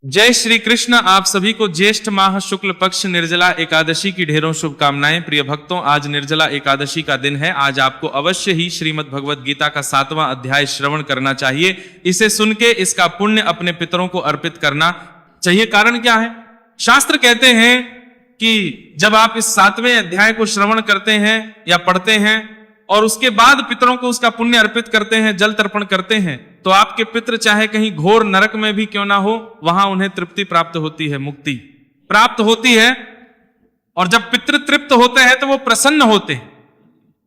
जय श्री कृष्ण। आप सभी को ज्येष्ठ माह शुक्ल पक्ष निर्जला एकादशी की ढेरों शुभकामनाएं। प्रिय भक्तों, आज निर्जला एकादशी का दिन है। आज आपको अवश्य ही श्रीमद् भगवद गीता का 7वां अध्याय श्रवण करना चाहिए। इसे सुन के इसका पुण्य अपने पितरों को अर्पित करना चाहिए। कारण क्या है? शास्त्र कहते हैं कि जब आप इस 7वें अध्याय को श्रवण करते हैं या पढ़ते हैं और उसके बाद पितरों को उसका पुण्य अर्पित करते हैं, जल तर्पण करते हैं, तो आपके पितृ चाहे कहीं घोर नरक में भी क्यों ना हो, वहां उन्हें तृप्ति प्राप्त होती है, मुक्ति प्राप्त होती है। और जब पितृ तृप्त होते हैं तो वो प्रसन्न होते हैं।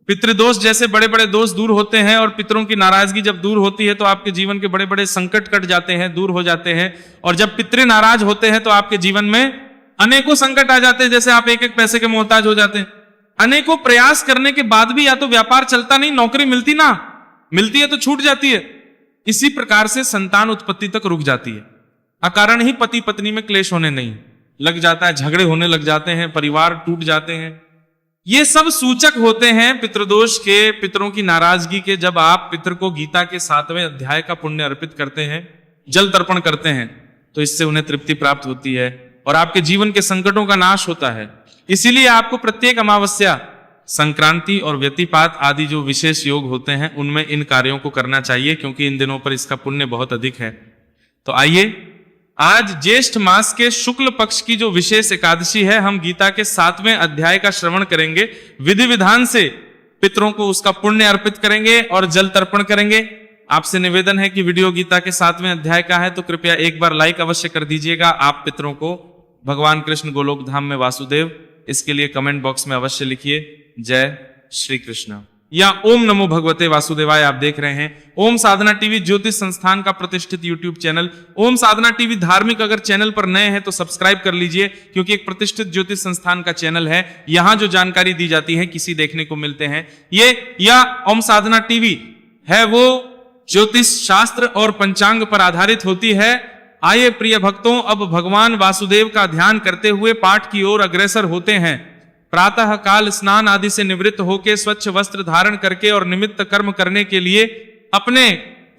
पितृदोष जैसे बड़े बड़े दोष दूर होते हैं और पितरों की नाराजगी जब दूर होती है तो आपके जीवन के बड़े बड़े संकट कट जाते हैं, दूर हो जाते हैं। और जब पितृ नाराज होते हैं तो आपके जीवन में अनेकों संकट आ जाते हैं। जैसे आप एक एक पैसे के मोहताज हो जाते हैं। अनेकों प्रयास करने के बाद भी या तो व्यापार चलता नहीं, नौकरी मिलती ना मिलती है तो छूट जाती है। इसी प्रकार से संतान उत्पत्ति तक रुक जाती है। अकारण ही पति पत्नी में क्लेश होने नहीं लग जाता है, झगड़े होने लग जाते हैं, परिवार टूट जाते हैं। ये सब सूचक होते हैं पितृदोष के, पितरों की नाराजगी के। जब आप पितर को गीता के 7वें अध्याय का पुण्य अर्पित करते हैं, जल तर्पण करते हैं, तो इससे उन्हें तृप्ति प्राप्त होती है और आपके जीवन के संकटों का नाश होता है। इसीलिए आपको प्रत्येक अमावस्या, संक्रांति और व्यतिपात आदि जो विशेष योग होते हैं उनमें इन कार्यों को करना चाहिए, क्योंकि इन दिनों पर इसका पुण्य बहुत अधिक है। तो आइए, आज ज्येष्ठ मास के शुक्ल पक्ष की जो विशेष एकादशी है, हम गीता के 7वें अध्याय का श्रवण करेंगे। विधि विधान से पितरों को उसका पुण्य अर्पित करेंगे और जल तर्पण करेंगे। आपसे निवेदन है कि वीडियो गीता के 7वें अध्याय का है तो कृपया एक बार लाइक अवश्य कर दीजिएगा। आप पितरों को भगवान कृष्ण गोलोक धाम में वासुदेव, इसके लिए कमेंट बॉक्स में अवश्य लिखिए जय श्री कृष्ण या ओम नमो भगवते वासुदेवाय। आप देख रहे हैं ओम साधना टीवी, ज्योतिष संस्थान का प्रतिष्ठित यूट्यूब चैनल। ओम साधना टीवी धार्मिक अगर चैनल पर नए हैं तो सब्सक्राइब कर लीजिए, क्योंकि एक प्रतिष्ठित ज्योतिष संस्थान का चैनल है। यहां जो जानकारी दी जाती है किसी देखने को मिलते हैं ये, या ओम साधना टीवी है वो ज्योतिष शास्त्र और पंचांग पर आधारित होती है। आइए प्रिय भक्तों, अब भगवान वासुदेव का ध्यान करते हुए पाठ की ओर अग्रसर होते हैं। प्रातः काल स्नान आदि से निवृत्त होकर स्वच्छ वस्त्र धारण करके और निमित्त कर्म करने के लिए, अपने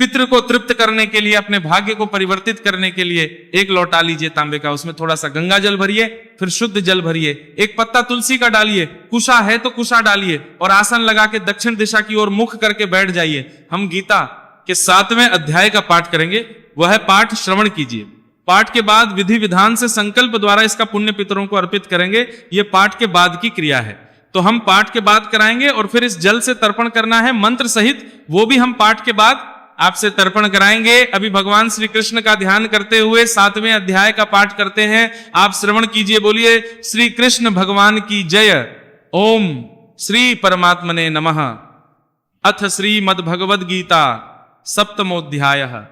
पितृ को तृप्त करने के लिए, अपने भाग्य को परिवर्तित करने के लिए एक लौटा लीजिए तांबे का, उसमें थोड़ा सा गंगा जल भरिए, फिर शुद्ध जल भरिए, एक पत्ता तुलसी का डालिए, कुशा है तो कुशा डालिए और आसन लगा के दक्षिण दिशा की ओर मुख करके बैठ जाइए। हम गीता के 7वें अध्याय का पाठ करेंगे, वह पाठ श्रवण कीजिए। पाठ के बाद विधि विधान से संकल्प द्वारा इसका पुण्य पितरों को अर्पित करेंगे। यह पाठ के बाद की क्रिया है, तो हम पाठ के बाद कराएंगे और फिर इस जल से तर्पण करना है मंत्र सहित, वो भी हम पाठ के बाद आपसे तर्पण कराएंगे। अभी भगवान श्री कृष्ण का ध्यान करते हुए 7वें अध्याय का पाठ करते हैं। आप श्रवण कीजिए, बोलिए श्री कृष्ण भगवान की जय। ओम श्री परमात्मने नमः। अथ श्रीमद् भगवद गीता सप्तमोध्यायः।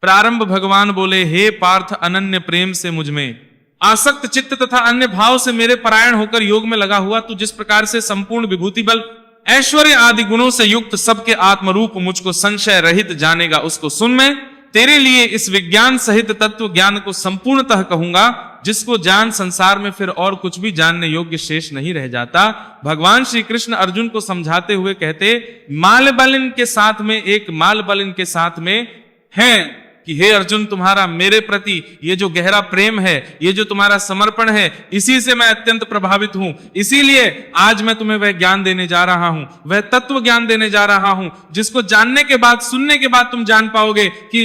प्रारंभ भगवान बोले, हे पार्थ, अनन्य प्रेम से मुझमें आसक्त चित्त तथा अन्य भाव से मेरे परायण होकर योग में लगा हुआ, तू जिस प्रकार से संपूर्ण विभूति बल, ऐश्वर्य आदि गुणों से युक्त सबके आत्मरूप मुझको संशय रहित जानेगा, उसको सुन। मैं तेरे लिए इस विज्ञान सहित तत्व ज्ञान को संपूर्णतः कहूंगा, जिसको जान संसार में फिर और कुछ भी जानने योग्य शेष नहीं रह जाता। भगवान श्री कृष्ण अर्जुन को समझाते हुए कहते, माल बलिन के साथ में, एक माल बलिन के साथ में है कि हे अर्जुन, तुम्हारा मेरे प्रति ये जो गहरा प्रेम है, ये जो तुम्हारा समर्पण है, इसी से मैं अत्यंत प्रभावित हूं। इसीलिए आज मैं तुम्हें वह ज्ञान देने जा रहा हूं, वह तत्व ज्ञान देने जा रहा हूं, जिसको जानने के बाद, सुनने के बाद तुम जान पाओगे कि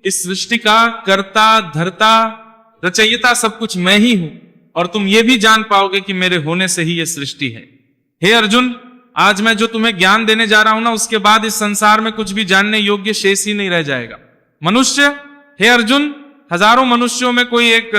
इस सृष्टि का कर्ता, धर्ता, रचयिता सब कुछ मैं ही हूं। और तुम ये भी जान पाओगे कि मेरे होने से ही यह सृष्टि है। हे अर्जुन, आज मैं जो तुम्हें ज्ञान देने जा रहा हूं ना, उसके बाद इस संसार में कुछ भी जानने योग्य शेष ही नहीं रह जाएगा। मनुष्य, हे अर्जुन, हजारों मनुष्यों में कोई एक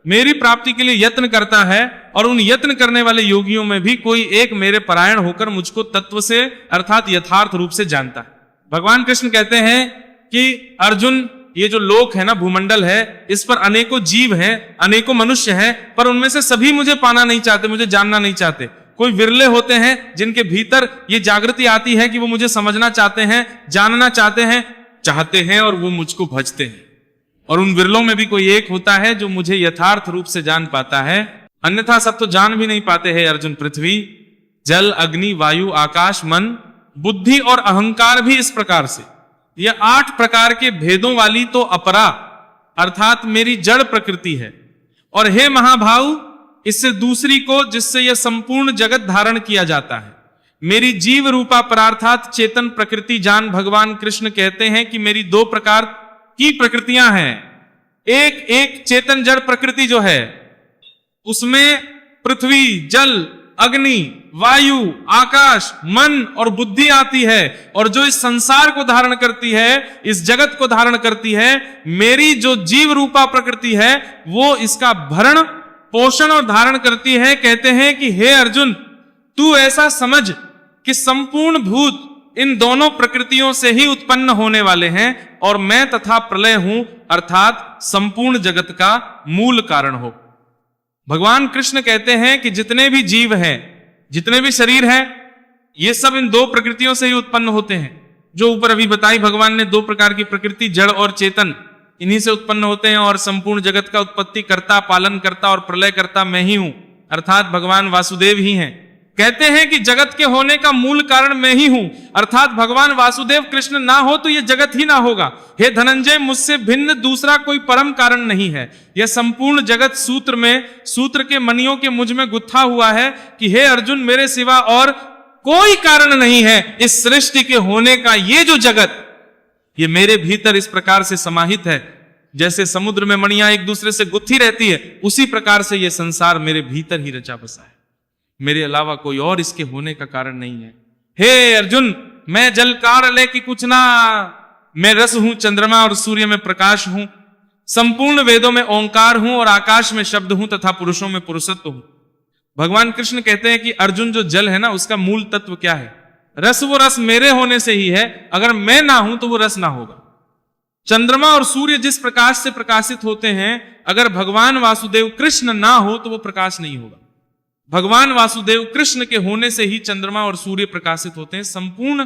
मेरी प्राप्ति के लिए यत्न करता है, और उन यत्न करने वाले योगियों में भी कोई एक मेरे परायण होकर मुझको तत्व से, अर्थात यथार्थ रूप से जानता है। भगवान कृष्ण कहते हैं कि अर्जुन, ये जो लोक है ना, भूमंडल है, इस पर अनेकों जीव हैं, अनेकों मनुष्य हैं, पर उनमें से सभी मुझे पाना नहीं चाहते, मुझे जानना नहीं चाहते। कोई विरले होते हैं जिनके भीतर ये जागृति आती है कि वो मुझे समझना चाहते हैं, जानना चाहते हैं और वो मुझको भजते हैं। और उन विरलों में भी कोई एक होता है जो मुझे यथार्थ रूप से जान पाता है, अन्यथा सब तो जान भी नहीं पाते हैं अर्जुन। पृथ्वी, जल, अग्नि, वायु, आकाश, मन, बुद्धि और अहंकार भी इस प्रकार से, ये 8 प्रकार के भेदों वाली तो अपरा अर्थात मेरी जड़ प्रकृति है, और हे महाभाव, इससे दूसरी को जिससे यह संपूर्ण जगत धारण किया जाता है। मेरी जीव रूपा परार्थात चेतन प्रकृति जान भगवान कृष्ण कहते हैं कि मेरी दो प्रकार की प्रकृतियां हैं। एक चेतन जड़ प्रकृति जो है उसमें पृथ्वी, जल, अग्नि, वायु, आकाश, मन और बुद्धि आती है, और जो इस संसार को धारण करती है, इस जगत को धारण करती है। मेरी जो जीव रूपा प्रकृति है वो इसका भरण, पोषण और धारण करती है। कहते हैं कि हे अर्जुन, तू ऐसा समझ कि संपूर्ण भूत इन दोनों प्रकृतियों से ही उत्पन्न होने वाले हैं, और मैं तथा प्रलय हूं, अर्थात संपूर्ण जगत का मूल कारण हो। भगवान कृष्ण कहते हैं कि जितने भी जीव हैं, जितने भी शरीर हैं, ये सब इन दो प्रकृतियों से ही उत्पन्न होते हैं। जो ऊपर अभी बताई भगवान ने दो प्रकार की प्रकृति, जड़ और चेतन, इन्हीं से उत्पन्न होते हैं, और संपूर्ण जगत का उत्पत्ति करता, पालन करता और प्रलय करता मैं ही हूं, अर्थात भगवान वासुदेव ही हैं। कहते हैं कि जगत के होने का मूल कारण मैं ही हूं, अर्थात भगवान वासुदेव कृष्ण ना हो तो यह जगत ही ना होगा। हे धनंजय, मुझसे भिन्न दूसरा कोई परम कारण नहीं है। यह संपूर्ण जगत सूत्र के मणियों के मुझ में गुत्था हुआ है कि हे अर्जुन, मेरे सिवा और कोई कारण नहीं है इस सृष्टि के होने का। ये जो जगत, ये मेरे भीतर इस प्रकार से समाहित है, जैसे समुद्र में मणियां एक दूसरे से गुत्थी रहती है, उसी प्रकार से यह संसार मेरे भीतर ही रचा बसा है। मेरे अलावा कोई और इसके होने का कारण नहीं है। हे अर्जुन, मैं जलकार ले कि कुछ ना, मैं रस हूं, चंद्रमा और सूर्य में प्रकाश हूं, संपूर्ण वेदों में ओंकार हूं, और आकाश में शब्द हूं, तथा पुरुषों में पुरुषत्व हूं। भगवान कृष्ण कहते हैं कि अर्जुन, जो जल है ना, उसका मूल तत्व क्या है? रस। वो रस मेरे होने से ही है, अगर मैं ना हूं तो वो रस ना होगा। चंद्रमा और सूर्य जिस प्रकाश से प्रकाशित होते हैं, अगर भगवान वासुदेव कृष्ण ना हो तो वो प्रकाश नहीं होगा। भगवान वासुदेव कृष्ण के होने से ही चंद्रमा और सूर्य प्रकाशित होते हैं। संपूर्ण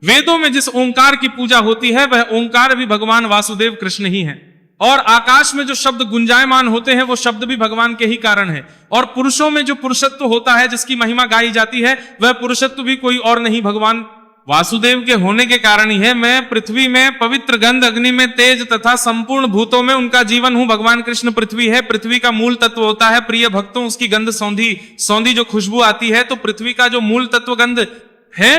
वेदों में जिस ओंकार की पूजा होती है, वह ओंकार भी भगवान वासुदेव कृष्ण ही है। और आकाश में जो शब्द गुंजायमान होते हैं, वो शब्द भी भगवान के ही कारण है। और पुरुषों में जो पुरुषत्व होता है, जिसकी महिमा गाई जाती है, वह पुरुषत्व भी कोई और नहीं, भगवान वासुदेव के होने के कारण ही है। मैं पृथ्वी में पवित्र गंध, अग्नि में तेज, तथा संपूर्ण भूतों में उनका जीवन हूं। भगवान कृष्ण पृथ्वी है, पृथ्वी का मूल तत्व होता है। प्रिय भक्तों, उसकी गंध सौंधी जो खुशबू आती है, तो पृथ्वी का जो मूल तत्व गंध है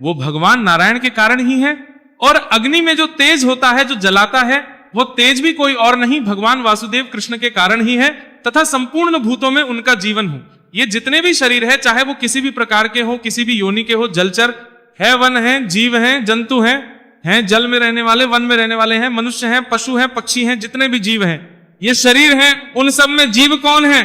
वो भगवान नारायण के कारण ही है। और अग्नि में जो तेज होता है, जो जलाता है, वो तेज भी कोई और नहीं, भगवान वासुदेव कृष्ण के कारण ही है। तथा संपूर्ण भूतों में उनका जीवन हो। ये जितने भी शरीर है, चाहे वो किसी भी प्रकार के हो, किसी भी योनि के हो, जलचर है, वन है, जीव हैं, जंतु हैं जल में रहने वाले, वन में रहने वाले हैं, मनुष्य हैं, पशु हैं, पक्षी हैं, जितने भी जीव हैं, ये शरीर हैं, उन सब में जीव कौन है?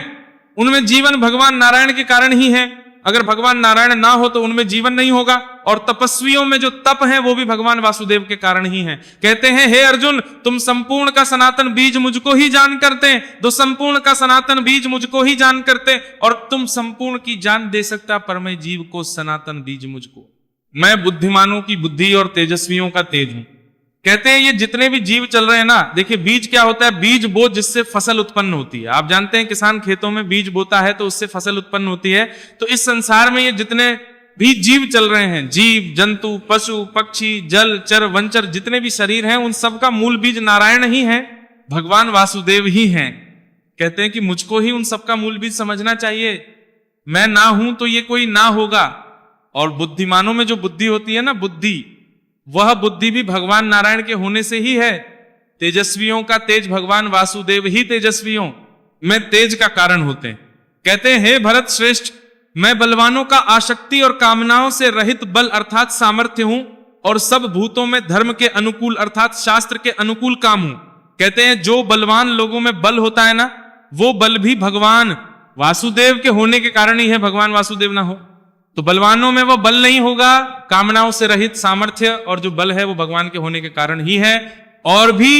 उनमें जीवन भगवान नारायण के कारण ही है। अगर भगवान नारायण ना हो तो उनमें जीवन नहीं होगा। और तपस्वियों में जो तप है, वो भी भगवान वासुदेव के कारण ही है। कहते हैं, हे अर्जुन, तुम संपूर्ण का सनातन बीज मुझको ही जान करते, तो संपूर्ण का सनातन बीज मुझको ही जान करते, और तुम संपूर्ण की जान दे सकता, पर मैं जीव को सनातन बीज मुझको। मैं बुद्धिमानों की बुद्धि और तेजस्वियों का तेज हूं। कहते हैं ये जितने भी जीव चल रहे हैं ना, देखिए बीज क्या होता है? बीज बो जिससे फसल उत्पन्न होती है। आप जानते हैं किसान खेतों में बीज बोता है तो उससे फसल उत्पन्न होती है। तो इस संसार में ये जितने भी जीव चल रहे हैं, जीव, जंतु, पशु, पक्षी, जल, चर, वंचर, जितने भी शरीर हैं, उन सबका मूल बीज नारायण ही है, भगवान वासुदेव ही हैं। कहते हैं कि मुझको ही उन सबका मूल बीज समझना चाहिए। मैं ना हूं तो ये कोई ना होगा। और बुद्धिमानों में जो बुद्धि होती है ना, बुद्धि, वह बुद्धि भी भगवान नारायण के होने से ही है। तेजस्वियों का तेज भगवान वासुदेव ही तेजस्वियों में तेज का कारण होते हैं। कहते हैं, हे भरत श्रेष्ठ, मैं बलवानों का आसक्ति और कामनाओं से रहित बल अर्थात सामर्थ्य हूं, और सब भूतों में धर्म के अनुकूल अर्थात शास्त्र के अनुकूल काम हूं। कहते हैं जो बलवान लोगों में बल होता है ना, वो बल भी भगवान वासुदेव के होने के कारण ही है। भगवान वासुदेव ना हो तो बलवानों में वो बल नहीं होगा। कामनाओं से रहित सामर्थ्य और जो बल है वो भगवान के होने के कारण ही है। और भी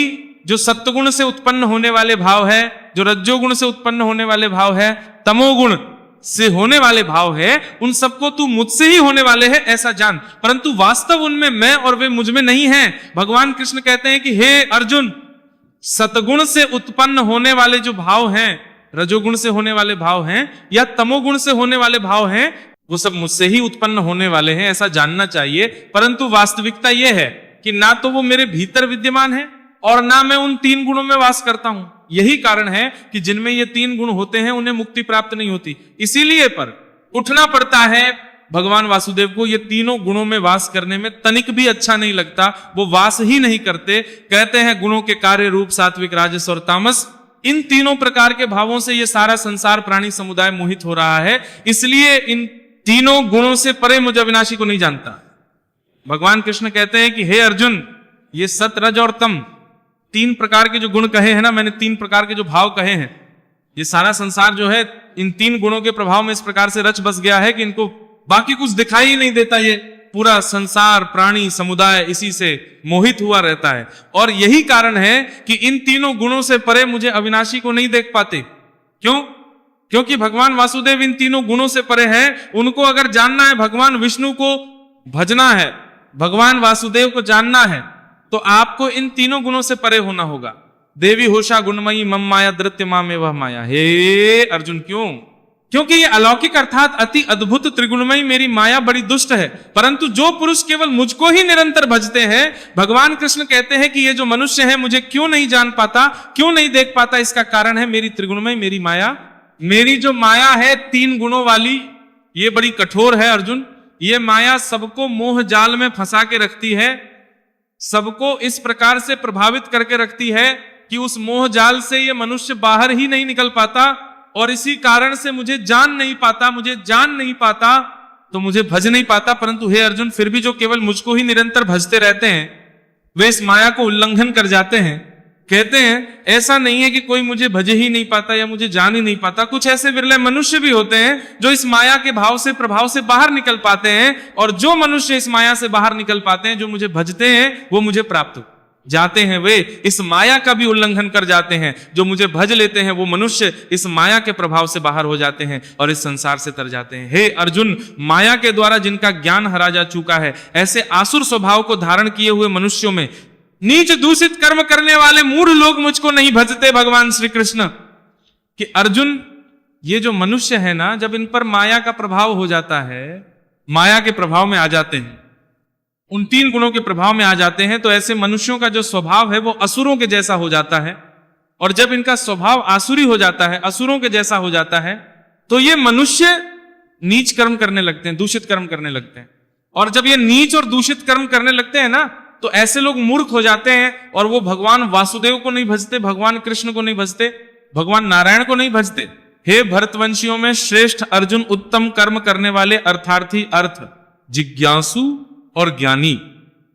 जो सत्वगुण से उत्पन्न होने वाले भाव है, जो रज्जोगुण से उत्पन्न होने वाले भाव है, तमोगुण से होने वाले भाव है, उन सबको तू मुझसे ही होने वाले है ऐसा जान, परंतु वास्तव उनमें मैं और वे मुझ में नहीं है। भगवान कृष्ण कहते हैं कि हे अर्जुन, सतगुण से उत्पन्न होने वाले जो भाव हैं, रजोगुण से होने वाले भाव हैं या तमोगुण से होने वाले भाव हैं, वो सब मुझसे ही उत्पन्न होने वाले हैं, ऐसा जानना चाहिए। परंतु वास्तविकता यह है कि ना तो वो मेरे भीतर विद्यमान है और ना मैं उन 3 गुणों में वास करता हूं। यही कारण है कि जिनमें ये 3 गुण होते हैं उन्हें मुक्ति प्राप्त नहीं होती। इसीलिए पर उठना पड़ता है भगवान वासुदेव को। ये तीनों गुणों में वास करने में तनिक भी अच्छा नहीं लगता, वो वास ही नहीं करते। कहते हैं गुणों के कार्य रूप सात्विक, राजस और तामस, इन तीनों प्रकार के भावों से ये सारा संसार प्राणी समुदाय मोहित हो रहा है। इसलिए इन तीनों गुणों से परे मुझे अविनाशी को नहीं जानता। भगवान कृष्ण कहते हैं कि हे अर्जुन, ये सत, रज और तम 3 प्रकार के जो गुण कहे हैं ना, मैंने 3 प्रकार के जो भाव कहे हैं, ये सारा संसार जो है इन 3 गुणों के प्रभाव में इस प्रकार से रच बस गया है कि इनको बाकी कुछ दिखाई ही नहीं देता। ये पूरा संसार प्राणी समुदाय इसी से मोहित हुआ रहता है। और यही कारण है कि इन तीनों गुणों से परे मुझे अविनाशी को नहीं देख पाते। क्यों? क्योंकि भगवान वासुदेव इन तीनों गुणों से परे हैं। उनको अगर जानना है, भगवान विष्णु को भजना है, भगवान वासुदेव को जानना है, तो आपको इन तीनों गुणों से परे होना होगा। देवी होशा गुणमयी मम माया धृत्य मामे वह माया। हे अर्जुन, क्यों? क्योंकि ये अलौकिक अर्थात अति अद्भुत त्रिगुणमयी मेरी माया बड़ी दुष्ट है। परंतु जो पुरुष केवल मुझको ही निरंतर भजते हैं, भगवान कृष्ण कहते हैं कि ये जो मनुष्य है मुझे क्यों नहीं जान पाता, क्यों नहीं देख पाता, इसका कारण है मेरी त्रिगुणमयी मेरी माया। मेरी जो माया है 3 गुणों वाली, ये बड़ी कठोर है अर्जुन। ये माया सबको मोह जाल में फंसा के रखती है, सबको इस प्रकार से प्रभावित करके रखती है कि उस मोह जाल से ये मनुष्य बाहर ही नहीं निकल पाता। और इसी कारण से मुझे जान नहीं पाता, मुझे जान नहीं पाता तो मुझे भज नहीं पाता। परंतु हे अर्जुन, फिर भी जो केवल मुझको ही निरंतर भजते रहते हैं, वे इस माया को उल्लंघन कर जाते हैं। कहते हैं ऐसा नहीं है कि कोई मुझे भजे ही नहीं पाता या मुझे जान ही नहीं पाता। कुछ ऐसे विरले मनुष्य भी होते हैं जो इस माया के भाव से, प्रभाव से बाहर निकल पाते हैं। और जो मनुष्य इस माया से बाहर निकल पाते हैं, जो मुझे भजते हैं, वो मुझे प्राप्त हो जाते हैं। वे इस माया का भी उल्लंघन कर जाते हैं। जो मुझे भज लेते हैं वो मनुष्य इस माया के प्रभाव से बाहर हो जाते हैं और इस संसार से तर जाते हैं। हे अर्जुन, माया के द्वारा जिनका ज्ञान हरा जा चुका है, ऐसे आसुर स्वभाव को धारण किए हुए मनुष्यों में नीच दूषित कर्म करने वाले मूढ़ लोग मुझको नहीं भजते। भगवान श्री कृष्ण कि अर्जुन, ये जो मनुष्य है ना, जब इन पर माया का प्रभाव हो जाता है, माया के प्रभाव में आ जाते हैं, उन 3 गुणों के प्रभाव में आ जाते हैं, तो ऐसे मनुष्यों का जो स्वभाव है वो असुरों के जैसा हो जाता है। और जब इनका स्वभाव आसुरी हो जाता है, असुरों के जैसा हो जाता है, तो ये मनुष्य नीच कर्म करने लगते हैं, दूषित कर्म करने लगते हैं। और जब ये नीच और दूषित कर्म करने लगते हैं ना, तो ऐसे लोग मूर्ख हो जाते हैं और वो भगवान वासुदेव को नहीं भजते, भगवान कृष्ण को नहीं भजते, भगवान नारायण को नहीं भजते। हे भरतवंशियों में श्रेष्ठ अर्जुन, उत्तम कर्म करने वाले अर्थार्थी, अर्थ जिज्ञासु और ज्ञानी,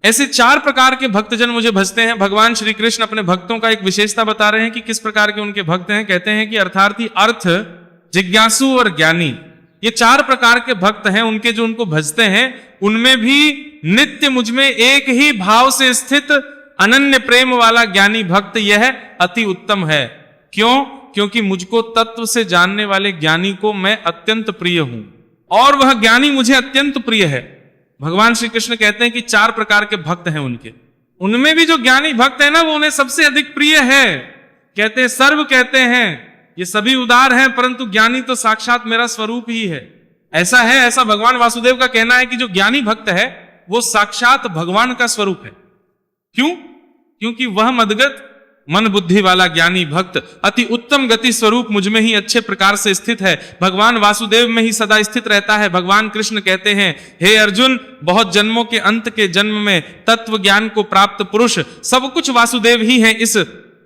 ऐसे 4 प्रकार के भक्तजन मुझे भजते हैं। भगवान श्री कृष्ण अपने भक्तों का एक विशेषता बता रहे हैं कि किस प्रकार के उनके भक्त हैं। कहते हैं कि अर्थार्थी, अर्थ जिज्ञासु और ज्ञानी, ये 4 प्रकार के भक्त हैं। उनके जो उनको भजते हैं, उनमें भी नित्य मुझमें एक ही भाव से स्थित अनन्य प्रेम वाला ज्ञानी भक्त यह अति उत्तम है। क्यों? क्योंकि मुझको तत्व से जानने वाले ज्ञानी को मैं अत्यंत प्रिय हूं और वह ज्ञानी मुझे अत्यंत प्रिय है। भगवान श्री कृष्ण कहते हैं कि 4 प्रकार के भक्त हैं उनके, उनमें भी जो ज्ञानी भक्त है ना, वो उन्हें सबसे अधिक प्रिय है। कहते हैं सर्व, कहते हैं ये सभी उदार हैं, परंतु ज्ञानी तो साक्षात मेरा स्वरूप ही है। ऐसा है, ऐसा भगवान वासुदेव का कहना है कि जो ज्ञानी भक्त है वो साक्षात भगवान का स्वरूप है। क्यों? क्योंकि वह मदगत मन बुद्धि वाला ज्ञानी भक्त अति उत्तम गति स्वरूप मुझ में ही अच्छे प्रकार से स्थित है, भगवान वासुदेव में ही सदा स्थित रहता है। भगवान कृष्ण कहते हैं, हे अर्जुन, बहुत जन्मों के अंत के जन्म में तत्व ज्ञान को प्राप्त पुरुष सब कुछ वासुदेव ही है। इस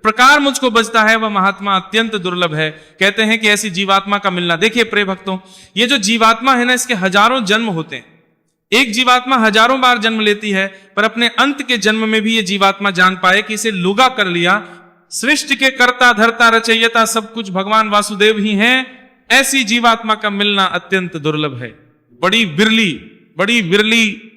प्रकार मुझको बचता है वह महात्मा अत्यंत दुर्लभ है। कहते हैं कि ऐसी जीवात्मा का मिलना, देखिए प्रिय भक्तों, ये जो जीवात्मा है ना, इसके हजारों जन्म होते हैं। एक जीवात्मा हजारों बार जन्म लेती है, पर अपने अंत के जन्म में भी ये जीवात्मा जान पाए कि इसे लुगा कर लिया। सृष्टि के कर्ता धर्ता रचयिता सब कुछ भगवान वासुदेव ही हैं। ऐसी जीवात्मा का मिलना अत्यंत दुर्लभ है। बड़ी बिरली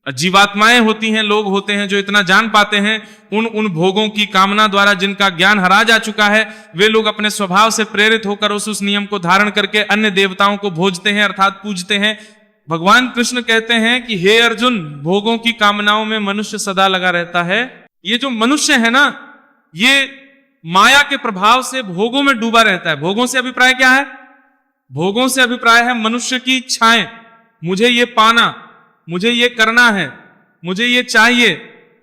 जीवात्माएं होती हैं, लोग होते हैं जो इतना जान पाते हैं। उन भोगों की कामना द्वारा जिनका ज्ञान हरा जा चुका है, वे लोग अपने स्वभाव से प्रेरित होकर उस नियम को धारण करके अन्य देवताओं को भोजते हैं, अर्थात पूजते हैं। भगवान कृष्ण कहते हैं कि हे अर्जुन, भोगों की कामनाओं में मनुष्य सदा लगा रहता है। ये जो मनुष्य है ना, ये माया के प्रभाव से भोगों में डूबा रहता है। भोगों से अभिप्राय क्या है? भोगों से अभिप्राय है मनुष्य की इच्छाएं। मुझे ये पाना, मुझे ये करना है, मुझे ये चाहिए,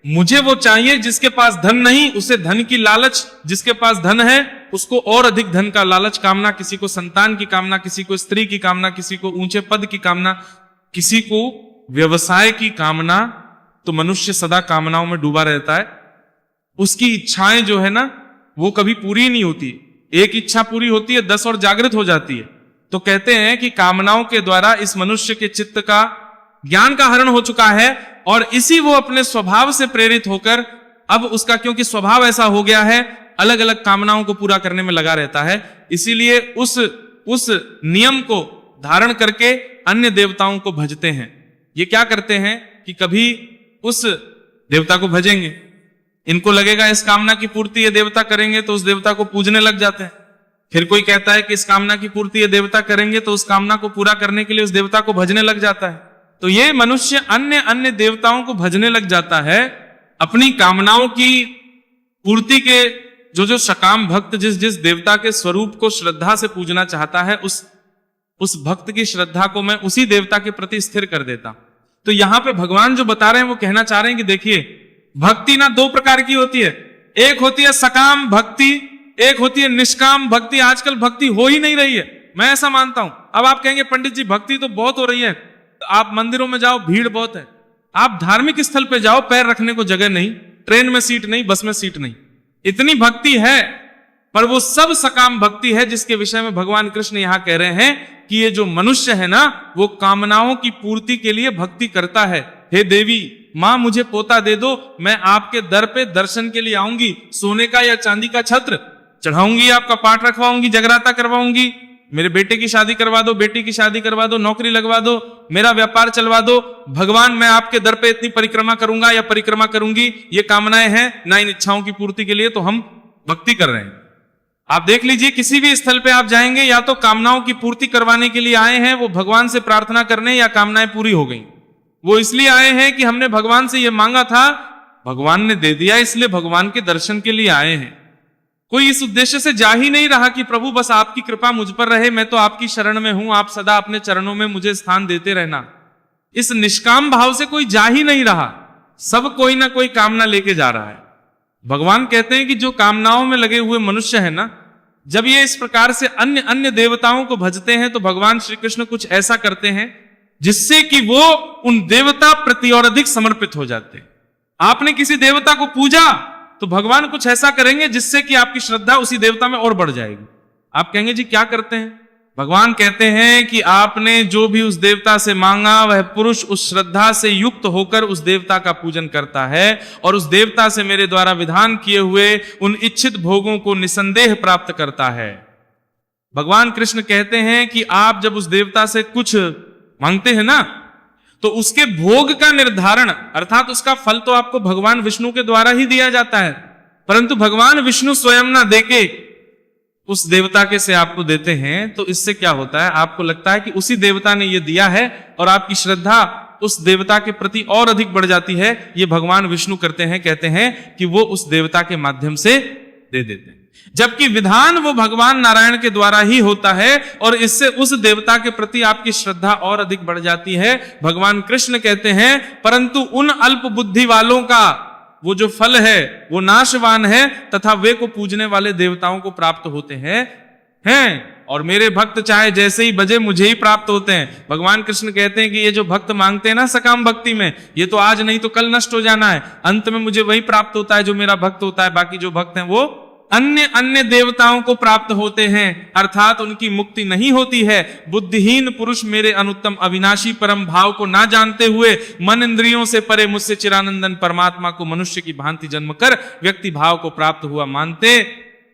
मुझे वो चाहिए जिसके पास धन नहीं, उसे धन की लालच, जिसके पास धन है उसको और अधिक धन का लालच, कामना, किसी को संतान की कामना, किसी को स्त्री की कामना, किसी को ऊंचे पद की कामना, किसी को व्यवसाय की कामना। तो मनुष्य सदा कामनाओं में डूबा रहता है। उसकी इच्छाएं जो है ना वो कभी पूरी नहीं होती। एक इच्छा पूरी होती है 10 और जागृत हो जाती है। तो कहते हैं कि कामनाओं के द्वारा इस मनुष्य के चित्त का ज्ञान का हरण हो चुका है और इसी वो अपने स्वभाव से प्रेरित होकर अब उसका, क्योंकि स्वभाव ऐसा हो गया है, अलग अलग कामनाओं को पूरा करने में लगा रहता है। इसीलिए उस नियम को धारण करके अन्य देवताओं को भजते हैं। ये क्या करते हैं कि कभी उस देवता को भजेंगे, इनको लगेगा इस कामना की पूर्ति ये देवता करेंगे तो उस देवता को पूजने लग जाते हैं। फिर कोई कहता है कि इस कामना की पूर्ति ये देवता करेंगे तो उस कामना को पूरा करने के लिए उस देवता को भजने लग जाता है। तो ये मनुष्य अन्य अन्य देवताओं को भजने लग जाता है। अपनी कामनाओं की पूर्ति के जो सकाम भक्त जिस जिस देवता के स्वरूप को श्रद्धा से पूजना चाहता है, उस भक्त की श्रद्धा को मैं उसी देवता के प्रति स्थिर कर देता। तो यहां पे भगवान जो बता रहे हैं वो कहना चाह रहे हैं कि देखिए, भक्ति ना 2 प्रकार की होती है। एक होती है सकाम भक्ति, एक होती है निष्काम भक्ति। आजकल भक्ति हो ही नहीं रही है, मैं ऐसा मानता हूं। अब आप कहेंगे पंडित जी भक्ति तो बहुत हो रही है, आप मंदिरों में जाओ भीड़ बहुत है, आप धार्मिक स्थल पे जाओ पैर रखने को जगह नहीं, ट्रेन में सीट नहीं, बस में सीट नहीं, इतनी भक्ति है। पर वो सब सकाम भक्ति है जिसके विषय में भगवान कृष्ण यहां कह रहे हैं कि ये जो मनुष्य है ना वो कामनाओं की पूर्ति के लिए भक्ति करता है। हे देवी मां मुझे पोता दे दो, मैं आपके दर पे दर्शन के लिए आऊंगी, सोने का या चांदी का छत्र चढ़ाऊंगी, आपका पाठ रखवाऊंगी, जगराता करवाऊंगी, मेरे बेटे की शादी करवा दो, बेटी की शादी करवा दो, नौकरी लगवा दो, मेरा व्यापार चलवा दो। भगवान मैं आपके दर पे इतनी परिक्रमा करूंगा या परिक्रमा करूंगी, ये कामनाएं हैं ना, इन इच्छाओं की पूर्ति के लिए तो हम भक्ति कर रहे हैं। आप देख लीजिए किसी भी स्थल पे आप जाएंगे, या तो कामनाओं की पूर्ति करवाने के लिए आए हैं, वो भगवान से प्रार्थना करने, या कामनाएं पूरी हो गई। वो इसलिए आए हैं कि हमने भगवान से ये मांगा था, भगवान ने दे दिया, इसलिए भगवान के दर्शन के लिए आए हैं। कोई इस उद्देश्य से जा ही नहीं रहा कि प्रभु बस आपकी कृपा मुझ पर रहे, मैं तो आपकी शरण में हूं, आप सदा अपने चरणों में मुझे स्थान देते रहना। इस निष्काम भाव से कोई जा ही नहीं रहा, सब कोई ना कोई कामना लेके जा रहा है। भगवान कहते हैं कि जो कामनाओं में लगे हुए मनुष्य है ना, जब ये इस प्रकार से अन्य अन्य देवताओं को भजते हैं तो भगवान श्री कृष्ण कुछ ऐसा करते हैं जिससे कि वो उन देवता प्रति और अधिक समर्पित हो जाते हैं। आपने किसी देवता को पूजा तो भगवान कुछ ऐसा करेंगे जिससे कि आपकी श्रद्धा उसी देवता में और बढ़ जाएगी। आप कहेंगे जी क्या करते हैं? भगवान कहते हैं कि आपने जो भी उस देवता से मांगा वह पुरुष उस श्रद्धा से युक्त होकर उस देवता का पूजन करता है और उस देवता से मेरे द्वारा विधान किए हुए उन इच्छित भोगों को निसंदेह प्राप्त करता है। भगवान कृष्ण कहते हैं कि आप जब उस देवता से कुछ मांगते हैं ना, तो उसके भोग का निर्धारण अर्थात उसका फल तो आपको भगवान विष्णु के द्वारा ही दिया जाता है, परंतु भगवान विष्णु स्वयं ना देके उस देवता के से आपको देते हैं। तो इससे क्या होता है, आपको लगता है कि उसी देवता ने ये दिया है और आपकी श्रद्धा उस देवता के प्रति और अधिक बढ़ जाती है। ये भगवान विष्णु करते हैं, कहते हैं कि वो उस देवता के माध्यम से दे देते हैं, जबकि विधान वो भगवान नारायण के द्वारा ही होता है और इससे उस देवता के प्रति आपकी श्रद्धा और अधिक बढ़ जाती है। भगवान कृष्ण कहते हैं परंतु उन अल्प बुद्धि वालों का वो जो फल है वो नाशवान है तथा वे को पूजने वाले देवताओं को प्राप्त होते हैं और मेरे भक्त चाहे जैसे ही बजे मुझे ही प्राप्त होते हैं। भगवान कृष्ण कहते हैं कि ये जो भक्त मांगते हैं ना सकाम भक्ति में, ये तो आज नहीं तो कल नष्ट हो जाना है, अंत में मुझे वही प्राप्त होता है जो मेरा भक्त होता है। बाकी जो भक्त हैं वो अन्य अन्य देवताओं को प्राप्त होते हैं, अर्थात उनकी मुक्ति नहीं होती है। बुद्धिहीन पुरुष मेरे अनुत्तम अविनाशी परम भाव को ना जानते हुए मन इंद्रियों से परे मुझसे चिरानंदन परमात्मा को मनुष्य की भांति जन्म कर व्यक्ति भाव को प्राप्त हुआ मानते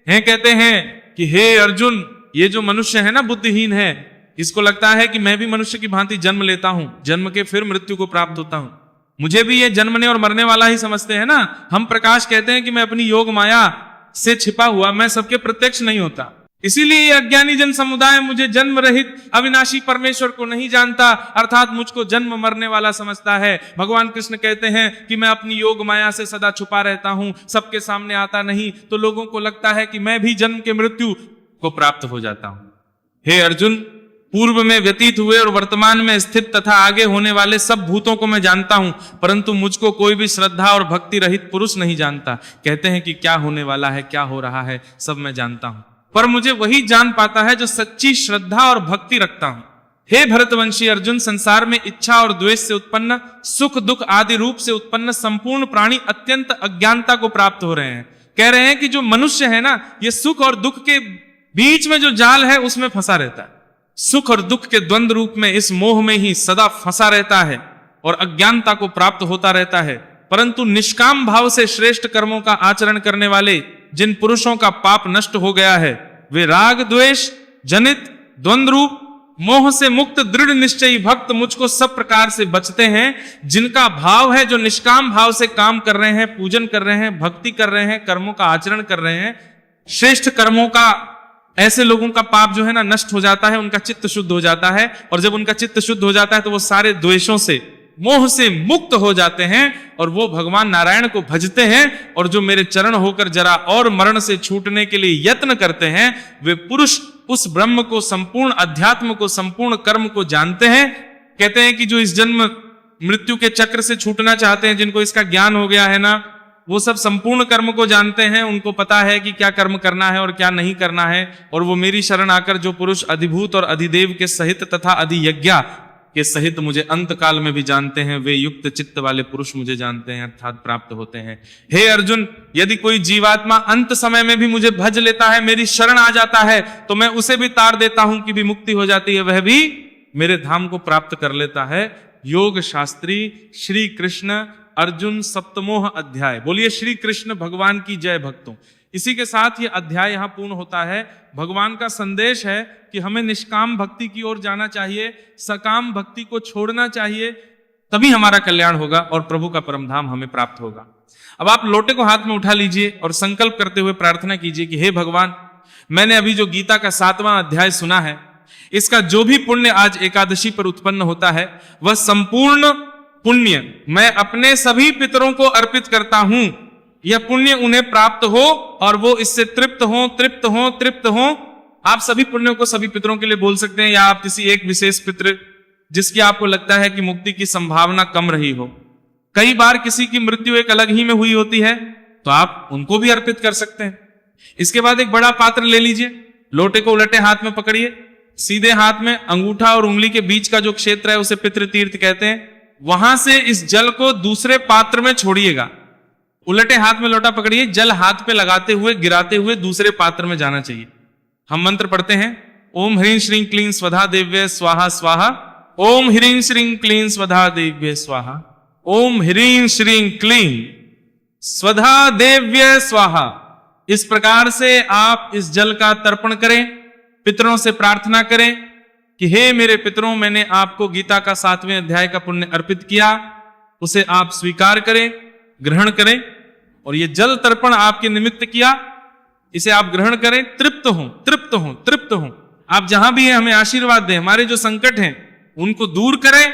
हैं। कहते हैं कि हे अर्जुन, ये जो मनुष्य है ना बुद्धिहीन है, इसको लगता है कि मैं भी मनुष्य की भांति जन्म लेता हूं, जन्म के फिर मृत्यु को प्राप्त होता हूं, मुझे भी ये जन्मने और मरने वाला ही समझते हैं ना। हम प्रकाश कहते हैं कि मैं अपनी योग माया से छिपा हुआ, मैं सबके प्रत्यक्ष नहीं होता, इसीलिए ये अज्ञानी जन समुदाय मुझे जन्म रहित अविनाशी परमेश्वर को नहीं जानता, अर्थात मुझको जन्म मरने वाला समझता है। भगवान कृष्ण कहते हैं कि मैं अपनी योग माया से सदा छुपा रहता हूं, सबके सामने आता नहीं, तो लोगों को लगता है कि मैं भी जन्म के मृत्यु को प्राप्त हो जाता हूं। हे अर्जुन, पूर्व में व्यतीत हुए और वर्तमान में स्थित तथा आगे होने वाले सब भूतों को मैं जानता हूं, परंतु मुझको कोई भी श्रद्धा और भक्ति रहित पुरुष नहीं जानता। कहते हैं कि क्या होने वाला है, क्या हो रहा है, सब मैं जानता हूं, पर मुझे वही जान पाता है जो सच्ची श्रद्धा और भक्ति रखता हूं। हे भरतवंशी अर्जुन, संसार में इच्छा और द्वेष से उत्पन्न, सुख दुख आदि रूप से उत्पन्न संपूर्ण प्राणी अत्यंत अज्ञानता को प्राप्त हो रहे हैं। कह रहे हैं कि जो मनुष्य है ना, ये सुख और दुख के बीच में जो जाल है उसमें फंसा रहता है। सुख और दुख के द्वंद्व रूप में इस मोह में ही सदा फंसा रहता है और अज्ञानता को प्राप्त होता रहता है। परंतु निष्काम भाव से श्रेष्ठ कर्मों का आचरण करने वाले जिन पुरुषों का पाप नष्ट हो गया है, वे राग द्वेष जनित द्वंद्व रूप मोह से मुक्त दृढ़ निश्चयी भक्त मुझको सब प्रकार से बचते हैं। जिनका भाव है, जो निष्काम भाव से काम कर रहे हैं, पूजन कर रहे हैं, भक्ति कर रहे हैं, कर्मों का आचरण कर रहे हैं, श्रेष्ठ कर्मों का, ऐसे लोगों का पाप जो है ना नष्ट हो जाता है, उनका चित्त शुद्ध हो जाता है। और जब उनका चित्त शुद्ध हो जाता है तो वो सारे द्वेषों से, मोह से मुक्त हो जाते हैं और वो भगवान नारायण को भजते हैं। और जो मेरे चरण होकर जरा और मरण से छूटने के लिए यत्न करते हैं, वे पुरुष उस ब्रह्म को, संपूर्ण अध्यात्म को, संपूर्ण कर्म को जानते हैं। कहते हैं कि जो इस जन्म मृत्यु के चक्र से छूटना चाहते हैं, जिनको इसका ज्ञान हो गया है ना, वो सब संपूर्ण कर्म को जानते हैं। उनको पता है कि क्या कर्म करना है और क्या नहीं करना है। और वो मेरी शरण आकर जो पुरुष अधिभूत और अधिदेव के सहित तथा अधियज्ञा के सहित मुझे अंत काल में भी जानते हैं, वे युक्त चित्त वाले पुरुष मुझे जानते हैं, अर्थात प्राप्त होते हैं। हे अर्जुन, यदि कोई जीवात्मा अंत समय में भी मुझे भज लेता है, मेरी शरण आ जाता है, तो मैं उसे भी तार देता हूं कि भी मुक्ति हो जाती है, वह भी मेरे धाम को प्राप्त कर लेता है। योग शास्त्री श्री कृष्ण अर्जुन सप्तमोह अध्याय। बोलिए श्री कृष्ण भगवान की जय भक्तों। इसी के साथ ये अध्याय यहां पूर्ण होता है। भगवान का संदेश है कि हमें निष्काम भक्ति की ओर जाना चाहिए, सकाम भक्ति को छोड़ना चाहिए, तभी हमारा कल्याण होगा और प्रभु का परम धाम हमें प्राप्त होगा। अब आप लोटे को हाथ में उठा लीजिए और संकल्प करते हुए प्रार्थना कीजिए कि हे भगवान, मैंने अभी जो गीता का 7वां अध्याय सुना है, इसका जो भी पुण्य आज एकादशी पर उत्पन्न होता है, वह संपूर्ण पुण्य मैं अपने सभी पितरों को अर्पित करता हूं। यह पुण्य उन्हें प्राप्त हो और वो इससे तृप्त हो, तृप्त हो, तृप्त हो। आप सभी पुण्यों को सभी पितरों के लिए बोल सकते हैं, या आप किसी एक विशेष पितृ जिसकी आपको लगता है कि मुक्ति की संभावना कम रही हो। कई बार किसी की मृत्यु एक अलग ही में हुई होती है, तो आप उनको भी अर्पित कर सकते हैं। इसके बाद एक बड़ा पात्र ले लीजिए, लोटे को उलटे हाथ में पकड़िए, सीधे हाथ में अंगूठा और उंगली के बीच का जो क्षेत्र है उसे पितृ तीर्थ कहते हैं। वहां से इस जल को दूसरे पात्र में छोड़िएगा। उलटे हाथ में लोटा पकड़िए, जल हाथ पे लगाते हुए, गिराते हुए दूसरे पात्र में जाना चाहिए। हम मंत्र पढ़ते हैं, ओम ह्रीं श्रीं क्लीं स्वधा देव्ये स्वाहा स्वाहा, ओम ह्रीं श्रीं क्लीं स्वधा देव्ये स्वाहा, ओम ह्रीं श्रीं क्लीं स्वधा देव्ये स्वाहा। इस प्रकार से आप इस जल का तर्पण करें, पितरों से प्रार्थना करें कि हे मेरे पितरों, मैंने आपको गीता का 7वें अध्याय का पुण्य अर्पित किया, उसे आप स्वीकार करें, ग्रहण करें। और ये जल तर्पण आपके निमित्त किया, इसे आप ग्रहण करें, तृप्त हो, तृप्त हो, तृप्त हो। आप जहां भी हैं हमें आशीर्वाद दें, हमारे जो संकट हैं उनको दूर करें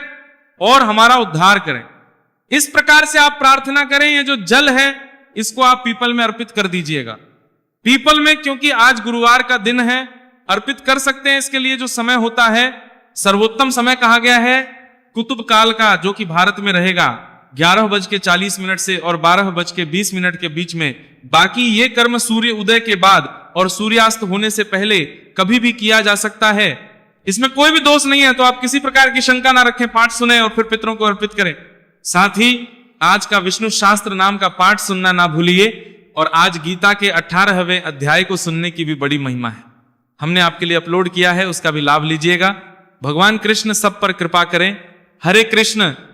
और हमारा उद्धार करें। इस प्रकार से आप प्रार्थना करें। ये जो जल है इसको आप पीपल में अर्पित कर दीजिएगा। पीपल में, क्योंकि आज गुरुवार का दिन है, अर्पित कर सकते हैं। इसके लिए जो समय होता है, सर्वोत्तम समय कहा गया है कुतुब काल का, जो कि भारत में रहेगा 11:40 से और 12:20 के बीच में। बाकी ये कर्म सूर्य उदय के बाद और सूर्यास्त होने से पहले कभी भी किया जा सकता है, इसमें कोई भी दोष नहीं है। तो आप किसी प्रकार की शंका ना रखें, पाठ सुने और फिर पितरों को अर्पित करें। साथ ही आज का विष्णु शास्त्र नाम का पाठ सुनना ना भूलिए। और आज गीता के 18वें अध्याय को सुनने की भी बड़ी महिमा है, हमने आपके लिए अपलोड किया है, उसका भी लाभ लीजिएगा। भगवान कृष्ण सब पर कृपा करें। हरे कृष्ण।